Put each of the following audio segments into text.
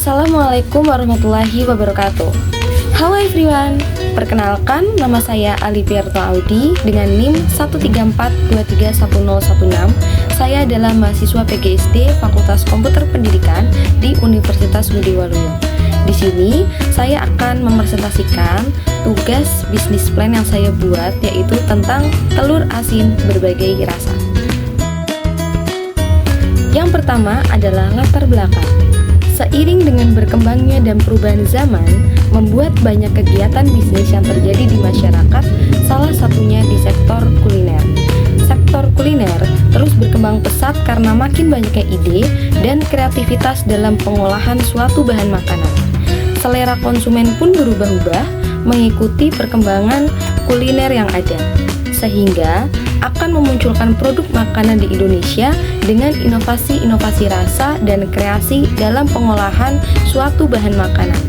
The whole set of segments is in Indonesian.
Assalamualaikum warahmatullahi wabarakatuh. Halo everyone, perkenalkan nama saya Aliviarto Audi dengan NIM 134231016. Saya adalah mahasiswa PGSD Fakultas Komputer Pendidikan di Universitas Budi Waluyo. Di sini saya akan mepresentasikan tugas bisnis plan yang saya buat, yaitu tentang telur asin berbagai rasa. Yang pertama adalah latar belakang. Seiring dengan berkembangnya dan perubahan zaman, membuat banyak kegiatan bisnis yang terjadi di masyarakat, salah satunya di sektor kuliner. Sektor kuliner terus berkembang pesat karena makin banyaknya ide dan kreativitas dalam pengolahan suatu bahan makanan. Selera konsumen pun berubah-ubah mengikuti perkembangan kuliner yang ada, sehingga akan memunculkan produk makanan di Indonesia dengan inovasi-inovasi rasa dan kreasi dalam pengolahan suatu bahan makanan.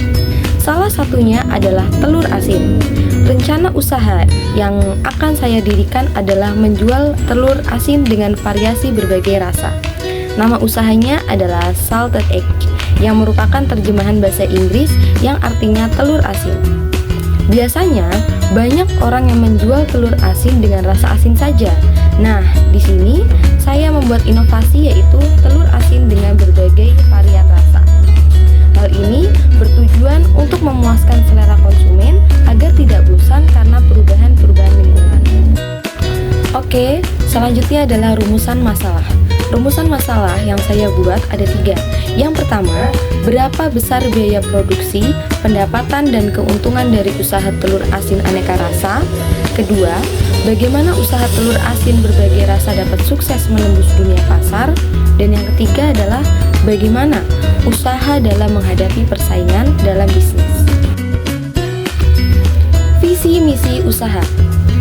Salah satunya adalah telur asin. Rencana usaha yang akan saya dirikan adalah menjual telur asin dengan variasi berbagai rasa. Nama usahanya adalah Salted Egg, yang merupakan terjemahan bahasa Inggris yang artinya telur asin. Biasanya, banyak orang yang menjual telur asin dengan rasa asin saja. Nah, di sini saya membuat inovasi, yaitu telur asin dengan berbagai varian rasa. Hal ini bertujuan untuk memuaskan selera konsumen agar tidak bosan karena perubahan-perubahan lingkungan. Oke, selanjutnya adalah rumusan masalah. Rumusan masalah yang saya buat ada 3. Yang pertama, berapa besar biaya produksi, pendapatan dan keuntungan dari usaha telur asin aneka rasa. Kedua, bagaimana usaha telur asin berbagai rasa dapat sukses menembus dunia pasar. Dan yang ketiga adalah bagaimana usaha dalam menghadapi persaingan dalam bisnis. Visi misi usaha.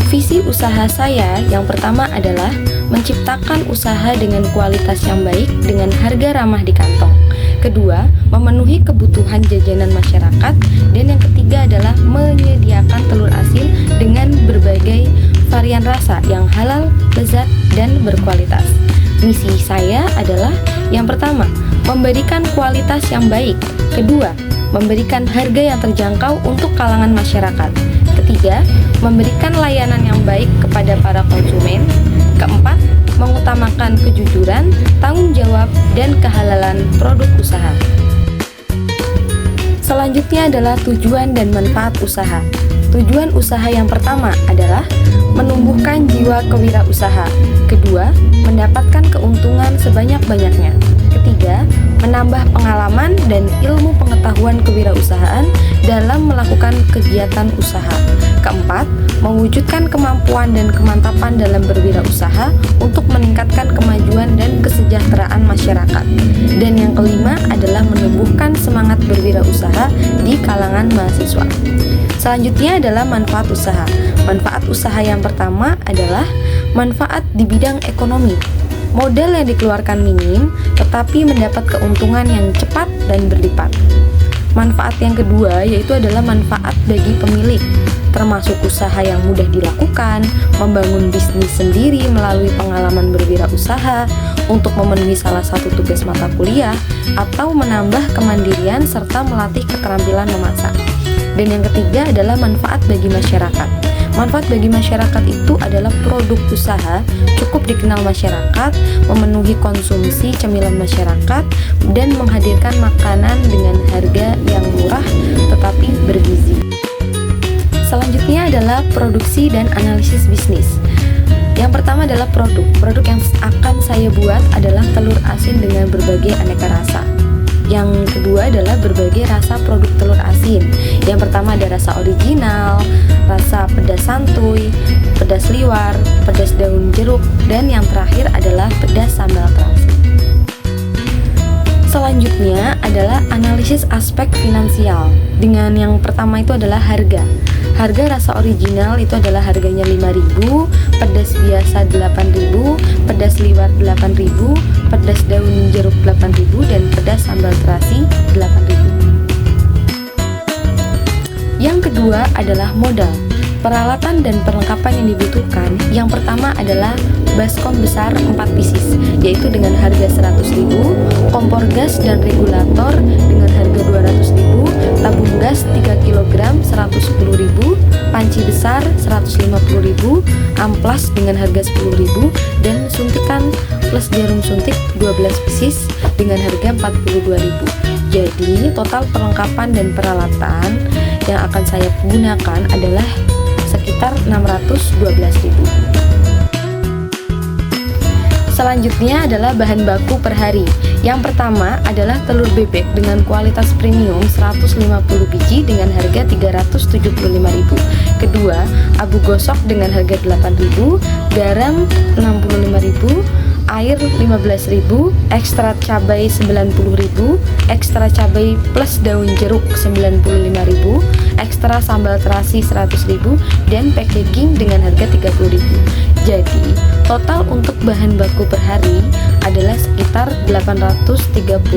Visi usaha saya yang pertama adalah menciptakan usaha dengan kualitas yang baik dengan harga ramah di kantong. Kedua, memenuhi kebutuhan jajanan masyarakat. Dan yang ketiga adalah menyediakan telur asin dengan berbagai varian rasa yang halal, lezat, dan berkualitas. Misi saya adalah yang pertama, memberikan kualitas yang baik. Kedua, memberikan harga yang terjangkau untuk kalangan masyarakat. Ketiga, memberikan layanan yang baik kepada para konsumen. Keempat, mengutamakan kejujuran, tanggung jawab, dan kehalalan produk usaha. Selanjutnya adalah tujuan dan manfaat usaha. Tujuan usaha yang pertama adalah menumbuhkan jiwa kewirausaha. Kedua, mendapatkan keuntungan sebanyak-banyaknya. Ketiga, menambah pengalaman dan ilmu pengetahuan kewirausahaan dalam melakukan kegiatan usaha. Keempat, mewujudkan kemampuan dan kemantapan dalam berwirausaha untuk meningkatkan kemajuan dan kesejahteraan masyarakat. Dan yang kelima adalah menumbuhkan semangat berwirausaha di kalangan mahasiswa. Selanjutnya adalah manfaat usaha. Manfaat usaha yang pertama adalah manfaat di bidang ekonomi. Modal yang dikeluarkan minim, tetapi mendapat keuntungan yang cepat dan berlipat. Manfaat yang kedua yaitu adalah manfaat bagi pemilik, termasuk usaha yang mudah dilakukan, membangun bisnis sendiri melalui pengalaman berwirausaha, untuk memenuhi salah satu tugas mata kuliah, atau menambah kemandirian serta melatih keterampilan memasak. Dan yang ketiga adalah manfaat bagi masyarakat. Manfaat bagi masyarakat itu adalah produk usaha cukup dikenal masyarakat, memenuhi konsumsi cemilan masyarakat, dan menghadirkan makanan dengan harga yang murah tetapi bergizi. Selanjutnya adalah produksi dan analisis bisnis. Yang pertama adalah produk. Produk yang akan saya buat adalah telur asin dengan berbagai aneka rasa. Yang kedua adalah berbagai rasa produk telur asin. Yang pertama ada rasa original, rasa pedas santuy, pedas liwar, pedas daun jeruk, dan yang terakhir adalah pedas sambal terasi. Selanjutnya adalah analisis aspek finansial. Dengan yang pertama itu adalah harga. Harga rasa original itu adalah harganya 5.000, pedas biasa 8.000, pedas liwar 8.000, pedas daun jeruk 8.000, dan pedas sambal terasi 8.000. Yang kedua adalah modal. Peralatan dan perlengkapan yang dibutuhkan, yang pertama adalah baskom besar 4 pieces, yaitu dengan harga 100.000, kompor gas dan regulator dengan harga 200.000, tabung gas 3 kg 110.000, panci besar 150.000, amplas dengan harga 10.000, dan suntikan plus jarum suntik 12 pieces dengan harga 42.000. Jadi total perlengkapan dan peralatan yang akan saya gunakan adalah sekitar 612.000. Selanjutnya adalah bahan baku per hari. Yang pertama adalah telur bebek dengan kualitas premium 150 biji dengan harga 375.000. Kedua, abu gosok dengan harga 8.000, garam 65.000, air 15.000, ekstra cabai 90.000, ekstra cabai plus daun jeruk 95.000, ekstra sambal terasi 100.000, dan packaging dengan harga 30.000. Jadi, total untuk bahan baku per hari adalah sekitar 838.000.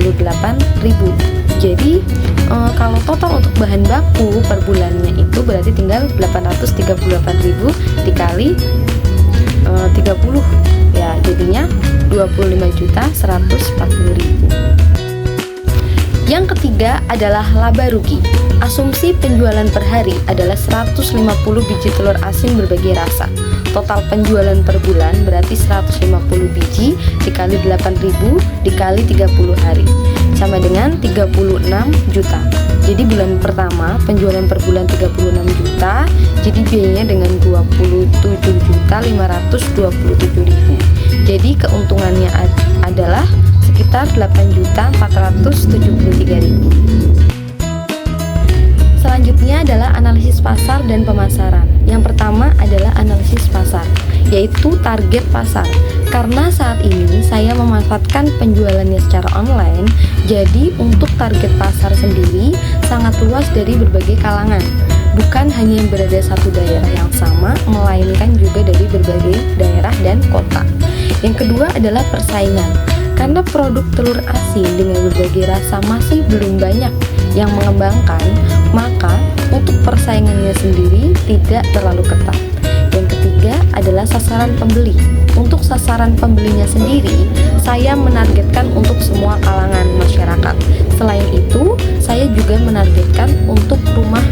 Jadi, kalau total untuk bahan baku per bulannya itu berarti tinggal 838.000 dikali 30, ya jadinya 25.140.000. Yang ketiga adalah laba rugi. Asumsi penjualan per hari adalah 150 biji telur asin berbagai rasa. Total penjualan per bulan berarti 150 biji dikali 8.000 dikali 30 hari sama dengan 36 juta. Jadi bulan pertama penjualan per bulan 36 juta, jadi biayanya dengan 27.527.000. Jadi keuntungannya adalah sekitar 8.473.000. Selanjutnya adalah analisis pasar dan pemasaran. Yang pertama adalah analisis pasar, yaitu target pasar. Karena saat ini saya memanfaatkan penjualannya secara online, jadi untuk target pasar sendiri sangat luas dari berbagai kalangan. Bukan hanya yang berada satu daerah yang sama, melainkan juga dari berbagai daerah dan kota. Yang kedua adalah persaingan. Karena produk telur asin dengan berbagai rasa masih belum banyak yang mengembangkan, maka untuk persaingannya sendiri tidak terlalu ketat. Yang ketiga adalah sasaran pembeli. Untuk sasaran pembelinya sendiri, saya menargetkan untuk semua kalangan masyarakat. Selain itu, saya juga menargetkan untuk rumah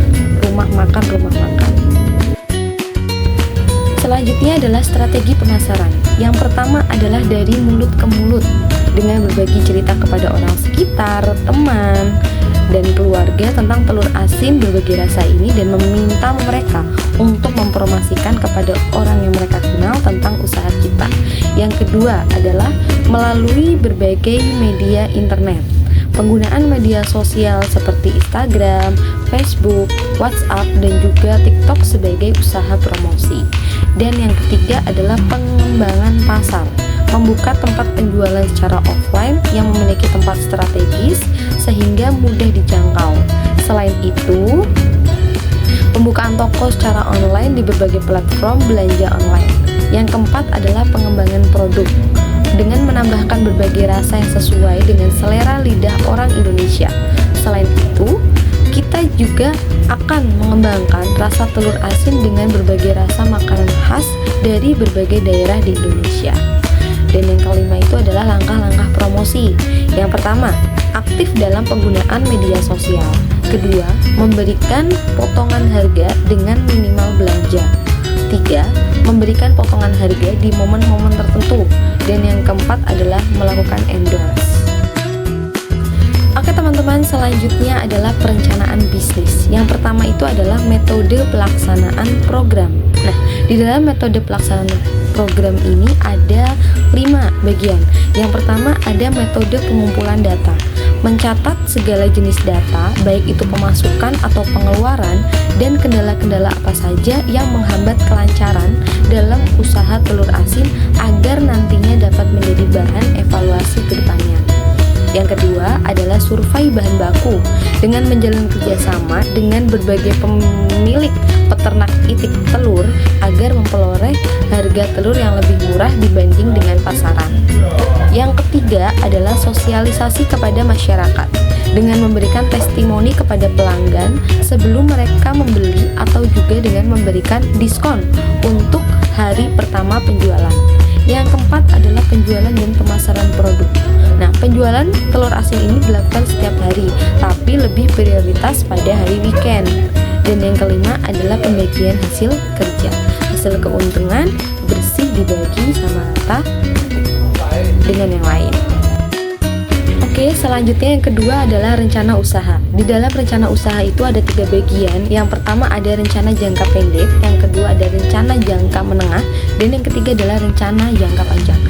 makan. Selanjutnya adalah strategi pemasaran. Yang pertama adalah dari mulut ke mulut, dengan berbagi cerita kepada orang sekitar, teman, dan keluarga tentang telur asin berbagai rasa ini dan meminta mereka untuk mempromosikan kepada orang yang mereka kenal tentang usaha kita. Yang kedua adalah melalui berbagai media internet. Penggunaan media sosial seperti Instagram, Facebook, WhatsApp, dan juga TikTok sebagai usaha promosi. Dan yang ketiga adalah pengembangan pasar. Membuka tempat penjualan secara offline yang memiliki tempat strategis sehingga mudah dijangkau. Selain itu, pembukaan toko secara online di berbagai platform belanja online. Yang keempat adalah pengembangan produk dengan menambahkan berbagai rasa yang sesuai dengan selera lidah orang Indonesia. Selain itu, kita juga akan mengembangkan rasa telur asin dengan berbagai rasa makanan khas dari berbagai daerah di Indonesia. Dan yang kelima itu adalah langkah-langkah promosi. Yang pertama, aktif dalam penggunaan media sosial. Kedua, memberikan potongan harga dengan minimal belanja. Tiga, memberikan potongan harga di momen-momen tertentu. Dan yang keempat adalah melakukan endorse. Oke teman-teman, selanjutnya adalah perencanaan bisnis. Yang pertama itu adalah metode pelaksanaan program. Nah, di dalam metode pelaksanaan program ini ada 5 bagian. Yang pertama ada metode pengumpulan data. Mencatat segala jenis data, baik itu pemasukan atau pengeluaran, dan kendala-kendala apa saja yang menghambat kelancaran dalam usaha telur asin agar nantinya dapat menjadi bahan evaluasi ke depannya. Yang kedua adalah survei bahan baku dengan menjalin kerjasama dengan berbagai pemilik peternak itik telur agar memperoleh harga telur yang lebih murah dibanding dengan pasaran. Yang ketiga adalah sosialisasi kepada masyarakat dengan memberikan testimoni kepada pelanggan sebelum mereka membeli atau juga dengan memberikan diskon untuk hari pertama penjualan. Yang keempat adalah penjualan dan pemasaran produk. Nah, penjualan telur asin ini dilakukan setiap hari, tapi tapi lebih prioritas pada hari weekend. Dan yang kelima adalah pembagian hasil kerja. Hasil keuntungan bersih dibagi sama rata dengan yang lain. Oke, selanjutnya yang kedua adalah rencana usaha. Di dalam rencana usaha itu ada 3 bagian. Yang pertama ada rencana jangka pendek, yang kedua ada rencana jangka menengah, dan yang ketiga adalah rencana jangka panjang.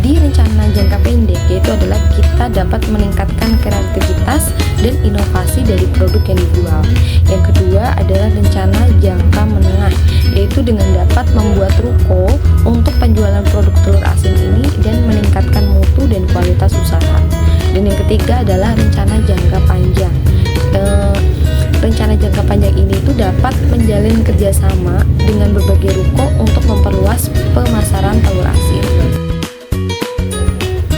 Di rencana jangka pendek yaitu adalah kita dapat meningkatkan kreativitas dan inovasi dari produk yang dijual. Yang kedua adalah rencana jangka menengah, yaitu dengan dapat membuat ruko untuk penjualan produk telur asin ini dan meningkatkan mutu dan kualitas usaha. Dan yang ketiga adalah rencana jangka panjang. Rencana jangka panjang ini itu dapat menjalin kerjasama dengan berbagai ruko untuk memperluas pemasaran telur asin.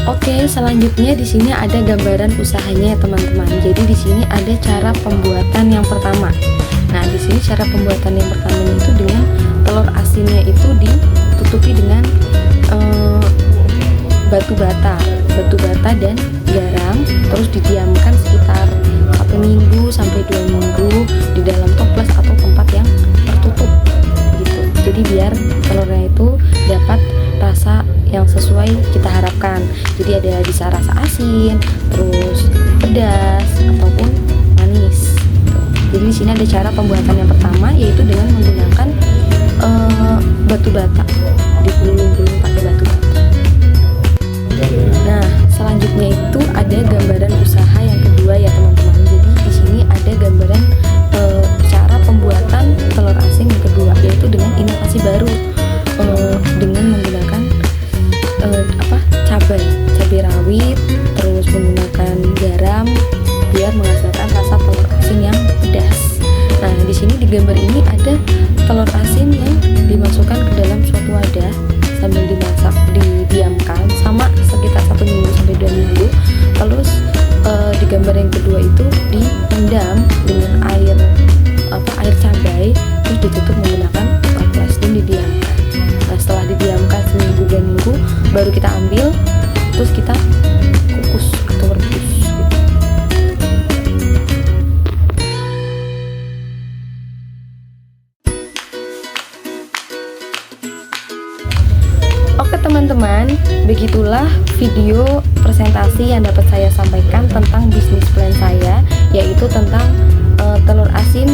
Oke, selanjutnya di sini ada gambaran usahanya ya teman-teman. Jadi di sini ada cara pembuatan yang pertama. Nah, di sini cara pembuatan yang pertamanya itu dengan telur asinnya itu ditutupi dengan batu bata dan garam, terus didiamkan sekitar 1 minggu sampai 2 minggu di dalam toples atau tempat yang tertutup gitu. Jadi biar telurnya itu dapat rasa yang sesuai kita harapkan. Jadi ada bisa rasa asin, terus pedas ataupun manis gitu. Jadi di sini ada cara pembuatan yang pertama yaitu dengan menggunakan batu bata, digulung-gulung pakai batu bata. Nah, selanjutnya itu ada gambaran usaha yang kedua ya teman-teman. Jadi di sini ada gambaran cara pembuatan telur asin yang kedua, yaitu dengan inovasi baru dengan menggunakan cabai rawit, terus menggunakan garam biar menghasilkan rasa telur asin yang pedas. Nah, di sini di gambar ini ada telur asin yang dimasukkan ke dalam suatu wadah sambil didiamkan sama sekitar 1 minggu sampai 2 minggu. Terus di gambar yang kedua itu direndam dengan air cabai, terus ditutup menggunakan toples dan didiamkan. Nah, setelah didiamkan seminggu 2 minggu baru kita ambil, terus kita kukus atau rebus gitu. Oke teman-teman, begitulah video presentasi yang dapat saya sampaikan tentang bisnis plan saya, yaitu tentang telur asin